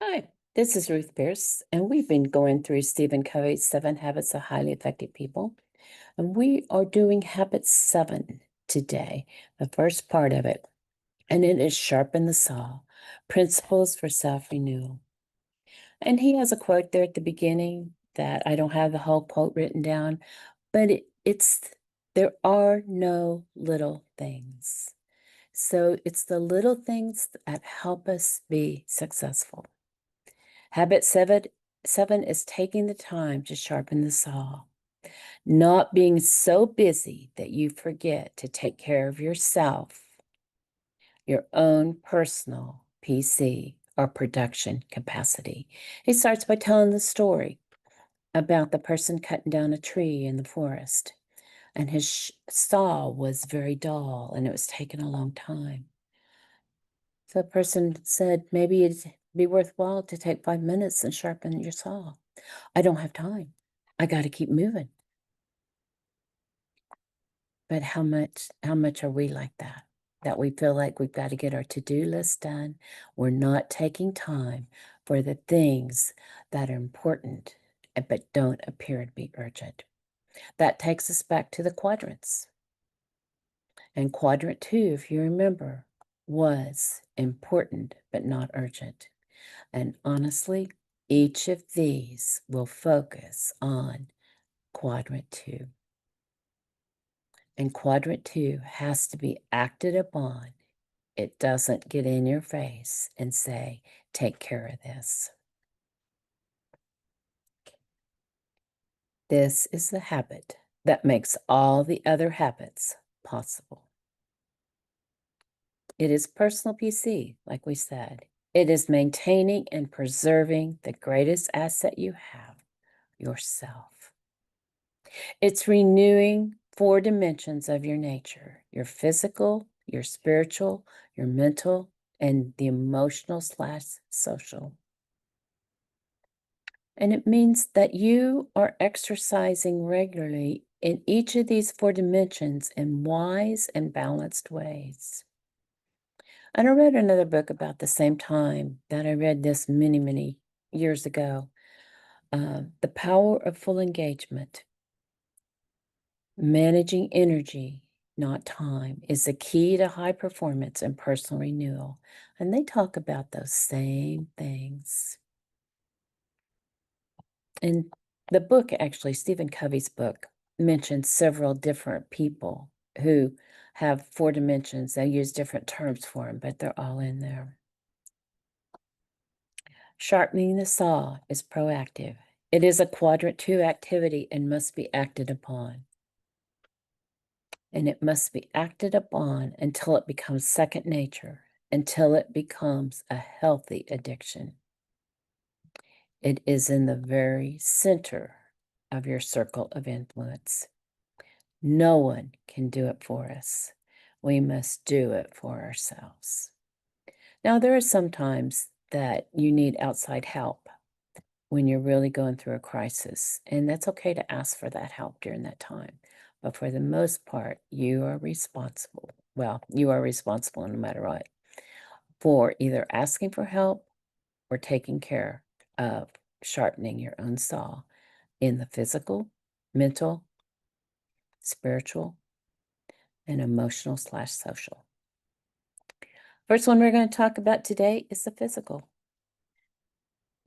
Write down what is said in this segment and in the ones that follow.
Hi, this is Ruth Pierce, and we've been going through Stephen Covey's 7 Habits of Highly Effective People. And we are doing habit 7 today, the first part of it. And it is sharpen the saw, principles for self-renewal. And he has a quote there at the beginning that I don't have the whole quote written down, but it's there are no little things. So it's the little things that help us be successful. Habit seven is taking the time to sharpen the saw, not being so busy that you forget to take care of yourself, your own personal PC or production capacity. He starts by telling the story about the person cutting down a tree in the forest, and his saw was very dull and it was taking a long time. So the person said, maybe it'd be worthwhile to take 5 minutes and sharpen your saw. I don't have time. I got to keep moving. But how much are we like that? That we feel like we've got to get our to-do list done. We're not taking time for the things that are important but don't appear to be urgent. That takes us back to the quadrants. And quadrant 2, if you remember, was important but not urgent. And honestly, each of these will focus on quadrant 2. And quadrant 2 has to be acted upon. It doesn't get in your face and say, take care of this. This is the habit that makes all the other habits possible. It is personal PC, like we said. It is maintaining and preserving the greatest asset you have, yourself. It's renewing 4 dimensions of your nature, your physical, your spiritual, your mental, and the emotional/social. And it means that you are exercising regularly in each of these 4 dimensions in wise and balanced ways. And I read another book about the same time that I read this many, many years ago. The Power of Full Engagement. Managing energy, not time, is the key to high performance and personal renewal. And they talk about those same things. And the book, actually, Stephen Covey's book, mentions several different people who have 4 dimensions. They use different terms for them, but they're all in there. Sharpening the saw is proactive. It is a quadrant 2 activity and must be acted upon. And it must be acted upon until it becomes second nature, until it becomes a healthy addiction. It is in the very center of your circle of influence. No one can do it for us. We must do it for ourselves. Now, there are some times that you need outside help when you're really going through a crisis, and that's okay to ask for that help during that time. But for the most part, you are responsible. Well, you are responsible no matter what, for either asking for help or taking care of sharpening your own saw in the physical, mental, spiritual, and emotional/social. First one we're going to talk about today is the physical.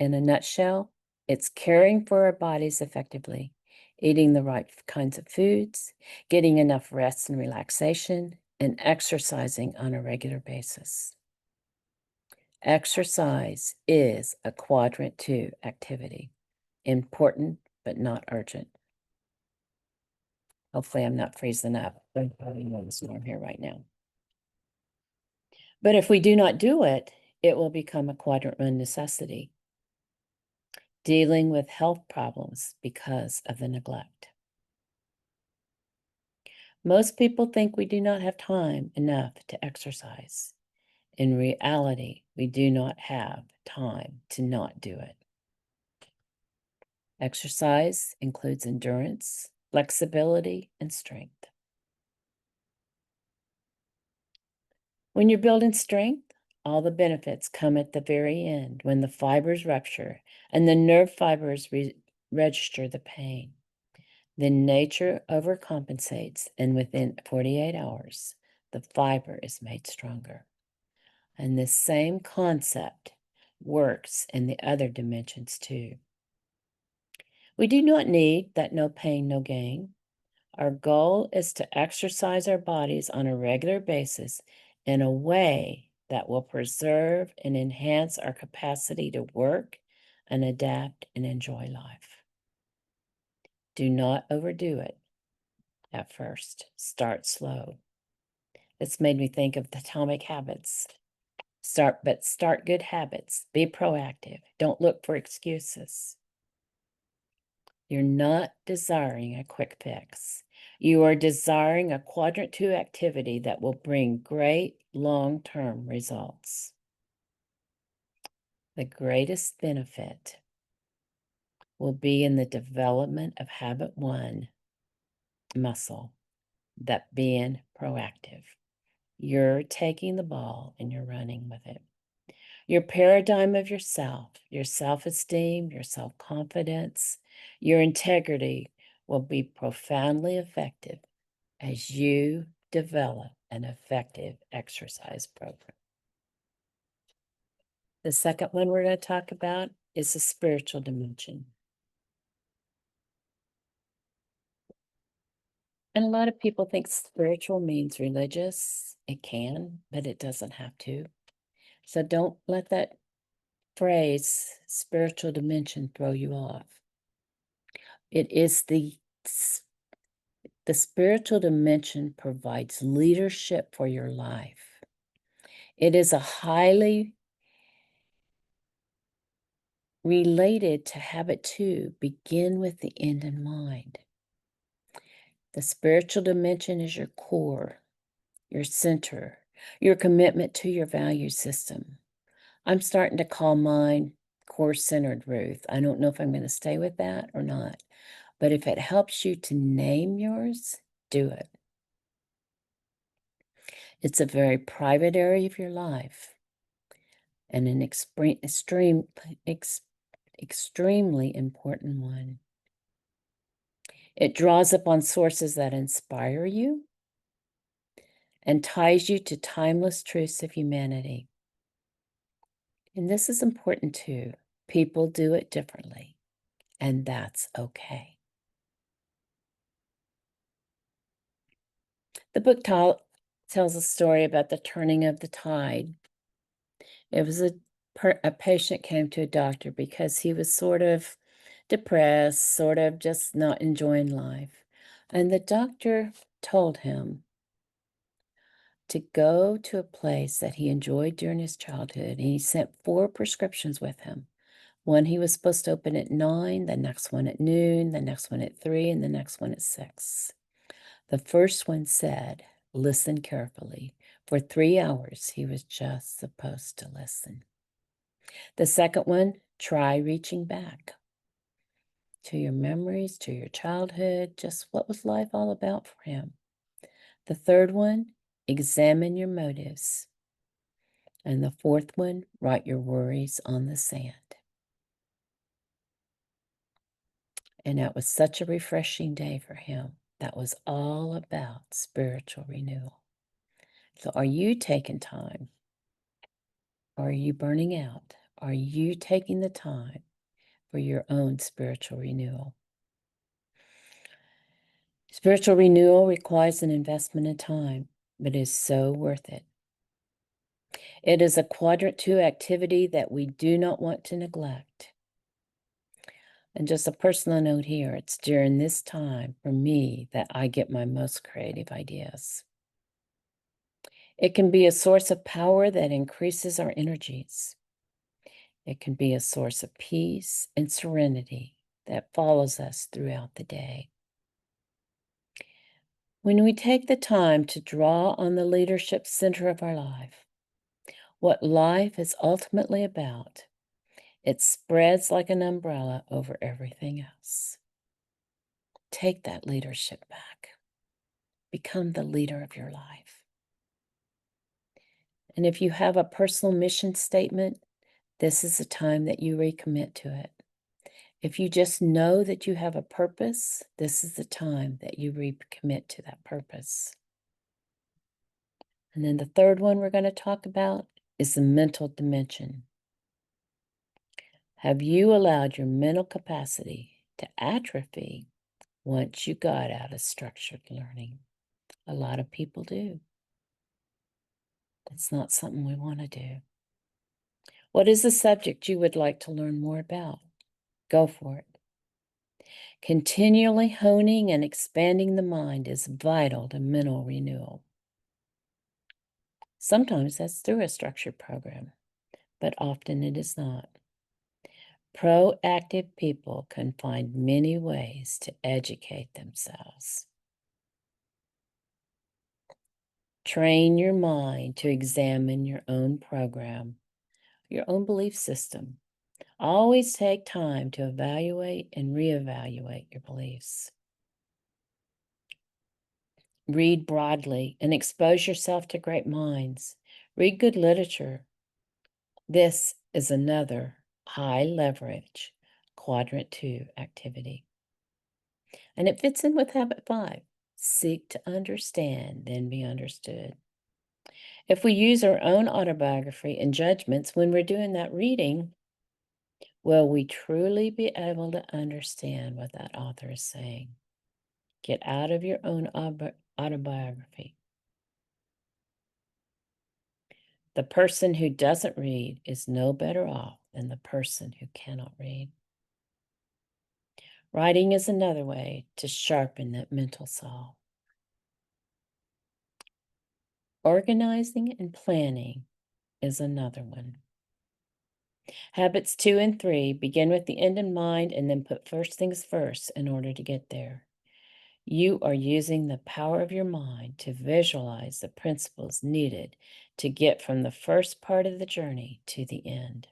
In a nutshell, it's caring for our bodies effectively, eating the right kinds of foods, getting enough rest and relaxation, and exercising on a regular basis. Exercise is a quadrant 2 activity, important but not urgent. Hopefully I'm not freezing up. I'm probably in the storm here right now. But if we do not do it, it will become a quadrant 1 necessity. Dealing with health problems because of the neglect. Most people think we do not have time enough to exercise. In reality, we do not have time to not do it. Exercise includes endurance, flexibility, and strength. When you're building strength, all the benefits come at the very end when the fibers rupture and the nerve fibers register the pain. Then nature overcompensates, and within 48 hours, the fiber is made stronger. And this same concept works in the other dimensions too. We do not need that no pain, no gain. Our goal is to exercise our bodies on a regular basis in a way that will preserve and enhance our capacity to work and adapt and enjoy life. Do not overdo it at first. Start slow. This made me think of the Atomic Habits. Start good habits. Be proactive. Don't look for excuses. You're not desiring a quick fix. You are desiring a quadrant 2 activity that will bring great long-term results. The greatest benefit will be in the development of habit 1 muscle, that being proactive. You're taking the ball and you're running with it. Your paradigm of yourself, your self-esteem, your self-confidence, your integrity will be profoundly effective as you develop an effective exercise program. The second one we're going to talk about is the spiritual dimension. And a lot of people think spiritual means religious. It can, but it doesn't have to. So don't let that phrase, spiritual dimension, throw you off. It is the spiritual dimension provides leadership for your life. It is a highly related to habit 2, begin with the end in mind. The spiritual dimension is your core, your center, your commitment to your value system. I'm starting to call mine core-centered, Ruth. I don't know if I'm going to stay with that or not, but if it helps you to name yours, do it. It's a very private area of your life and an extremely important one. It draws upon sources that inspire you and ties you to timeless truths of humanity. And this is important too. People do it differently, and that's okay. The book tells a story about the turning of the tide. It was a patient came to a doctor because he was sort of depressed, sort of just not enjoying life. And the doctor told him to go to a place that he enjoyed during his childhood. And he sent 4 prescriptions with him. One he was supposed to open at 9, the next one at noon, the next one at 3, and the next one at 6. The first one said, listen carefully. For 3 hours, he was just supposed to listen. The second one, try reaching back to your memories, to your childhood, just what was life all about for him. The third one, examine your motives. And the fourth one, write your worries on the sand. And that was such a refreshing day for him. That was all about spiritual renewal. So are you taking time? Or are you burning out? Are you taking the time for your own spiritual renewal? Spiritual renewal requires an investment in time, but is so worth it. It is a quadrant 2 activity that we do not want to neglect. And just a personal note here, it's during this time for me that I get my most creative ideas. It can be a source of power that increases our energies. It can be a source of peace and serenity that follows us throughout the day. When we take the time to draw on the leadership center of our life, what life is ultimately about, it spreads like an umbrella over everything else. Take that leadership back. Become the leader of your life. And if you have a personal mission statement, this is the time that you recommit to it. If you just know that you have a purpose, this is the time that you recommit to that purpose. And then the third one we're going to talk about is the mental dimension. Have you allowed your mental capacity to atrophy once you got out of structured learning? A lot of people do. That's not something we want to do. What is the subject you would like to learn more about? Go for it. Continually honing and expanding the mind is vital to mental renewal. Sometimes that's through a structured program, but often it is not. Proactive people can find many ways to educate themselves. Train your mind to examine your own program, your own belief system. Always take time to evaluate and reevaluate your beliefs. Read broadly and expose yourself to great minds. Read good literature. This is another high leverage quadrant 2 activity. And it fits in with habit 5. Seek to understand, then be understood. If we use our own autobiography and judgments when we're doing that reading, will we truly be able to understand what that author is saying? Get out of your own autobiography. The person who doesn't read is no better off than the person who cannot read. Writing is another way to sharpen that mental saw. Organizing and planning is another one. Habits 2 and 3 begin with the end in mind and then put first things first in order to get there. You are using the power of your mind to visualize the principles needed to get from the first part of the journey to the end.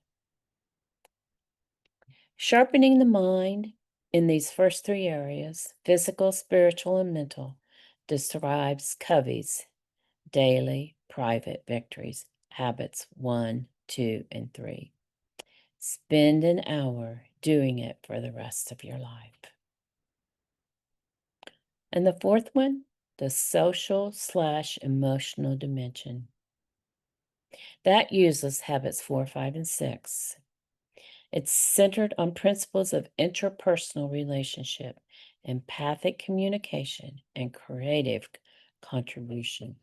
Sharpening the mind in these first 3 areas, physical, spiritual, and mental, describes Covey's daily private victories, habits 1, 2, and 3. Spend an hour doing it for the rest of your life. And the fourth one, the social/emotional dimension. That uses habits 4, 5, and 6. It's centered on principles of interpersonal relationship, empathic communication, and creative contribution.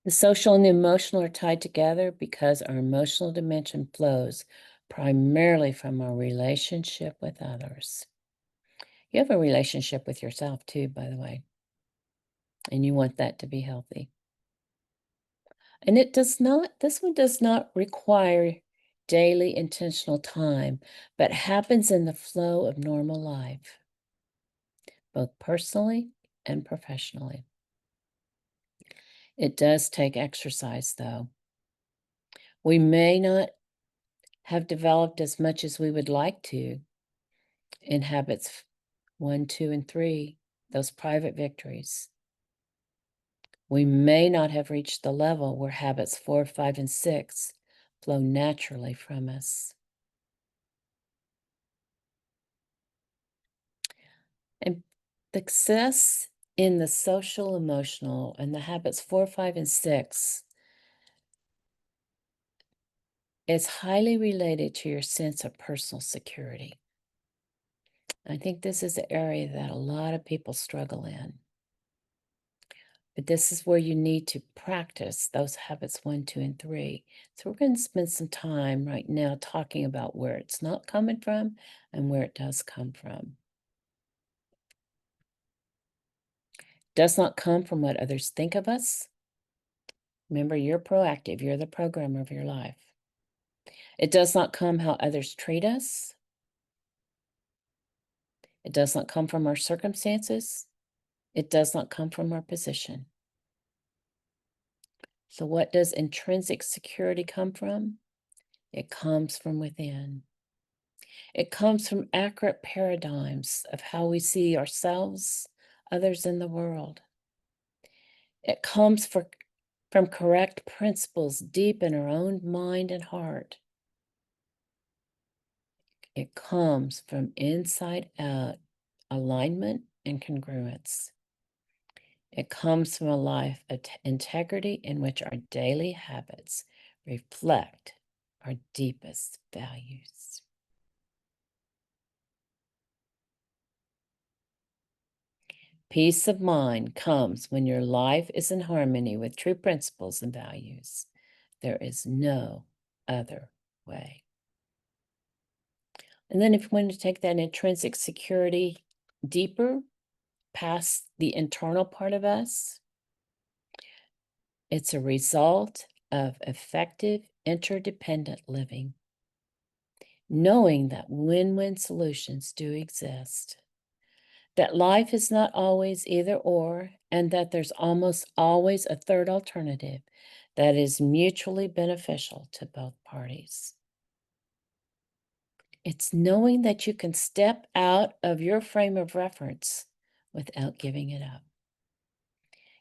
The social and the emotional are tied together because our emotional dimension flows primarily from our relationship with others. You have a relationship with yourself too, by the way, and you want that to be healthy. And this one does not require daily intentional time, but happens in the flow of normal life, both personally and professionally. It does take exercise, though. We may not have developed as much as we would like to in habits 1, 2, and 3, those private victories. We may not have reached the level where habits 4, 5, and 6 flow naturally from us. And success in the social, emotional, and the habits 4, 5, and 6 is highly related to your sense of personal security. I think this is an area that a lot of people struggle in. But this is where you need to practice those habits 1, 2, and 3. So we're going to spend some time right now talking about where it's not coming from and where it does come from. Does not come from what others think of us. Remember, you're proactive. You're the programmer of your life. It does not come how others treat us. It does not come from our circumstances. It does not come from our position. So what does intrinsic security come from? It comes from within. It comes from accurate paradigms of how we see ourselves, others, in the world. It comes from correct principles deep in our own mind and heart. It comes from inside out alignment and congruence. It comes from a life of integrity in which our daily habits reflect our deepest values. Peace of mind comes when your life is in harmony with true principles and values. There is no other way. And then if you want to take that intrinsic security deeper, past the internal part of us, it's a result of effective interdependent living, knowing that win-win solutions do exist, that life is not always either or, and that there's almost always a third alternative that is mutually beneficial to both parties. It's knowing that you can step out of your frame of reference without giving it up.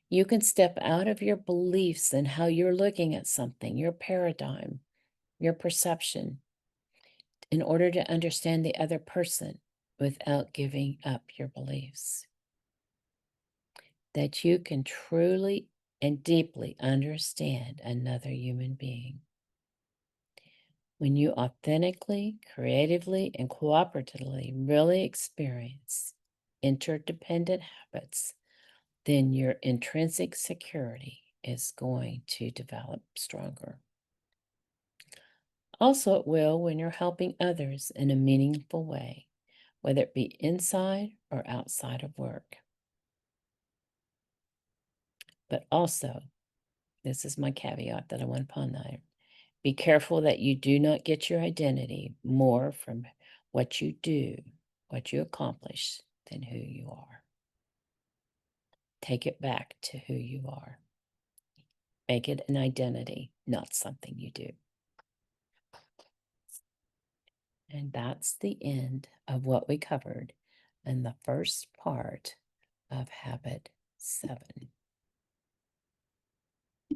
You can step out of your beliefs and how you're looking at something, your paradigm, your perception, in order to understand the other person without giving up your beliefs. That you can truly and deeply understand another human being. When you authentically, creatively, and cooperatively really experience interdependent habits, then your intrinsic security is going to develop stronger. Also, it will when you're helping others in a meaningful way, whether it be inside or outside of work. But also, this is my caveat that I want to put on there. Be careful that you do not get your identity more from what you do, what you accomplish, than who you are. Take it back to who you are. Make it an identity, not something you do. And that's the end of what we covered in the first part of Habit 7.